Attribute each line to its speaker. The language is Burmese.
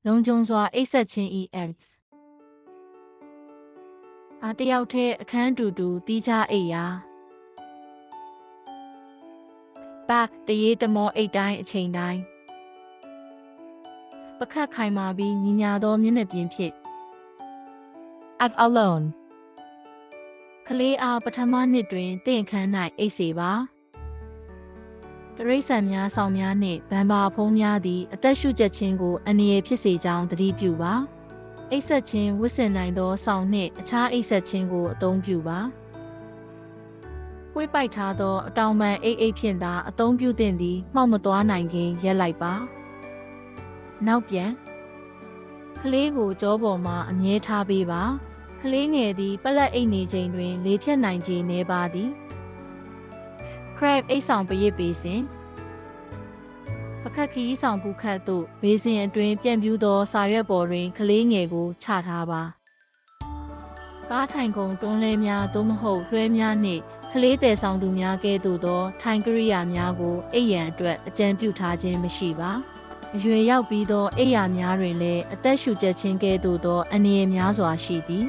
Speaker 1: လုံခြုံစွာအိပ်စက်ခြင်း EX တယောက်တည်းအခန်းတူတူတီးခြားအိပ်ရာ back တရေတမောအိတ်တိုင်းအချိန်တိုင်းပကတ်ခိုင်မာပြီးညီညာသောမျက်နှာပြင်ဖြင့်
Speaker 2: At alone.
Speaker 1: ကလေးအားပထမနှစ်တွင်တင့်ခန်း၌အိပ်စေပါတရိษံများဆောင်များနှင့်ဗန်ပါဖုံးများသည်အသက်ရှုကျက်ခြင်းကိုအန္တရာယ်ဖြစ်စေကြောင်းသတိပြုပါအိပ်စက်ခြင်းဝတ်ဆင်နိုင်သောဆောင်နှင့်အခြားအိပ်စက်ခြင်းကိုအသုံးပြုပါပွေးပိုက်ထားသောအတောင်ပံအိတ်ဖြင့်သာအသုံးပြုသင့်သည်မှောက်မသွားနိုင်ခင်ရပ်လိုက်ပါနောက်ပြန်ကလေးကိုကြောပေါ်မှအမြဲထားပေးပါကလေးငယ်သည်ပလက်အိတ်နေချိန်တွင်လေဖြတ်နိုင်ခြေနည်းပါသည် crab အိတ်ဆောင်ပရစ်ပေးစဉ်ပကတ်ခီးဆောင်ဖူးခတ်သို့ဘေးစင်အတွင်းပြန့်ပြူးသောစာရွက်ပေါ်တွင်ကလေးငယ်ကိုချထားပါကားထိုင်ကုန်တွန်းလဲများသို့မဟုတ်လွှဲများနှင့်ကလေးတယ်ဆောင်သူများကဲ့သို့သောထိုင်ကရိယာများကိုအိပ်ရန်အတွက်အကြံပြုထားခြင်းမရှိပါအရွယ်ရောက်ပြီးသောအိပ်ယာများတွင်လည်းအသက်ရှူကျက်ခြင်းကဲ့သို့သောအန္တရာယ်များစွာရှိသည်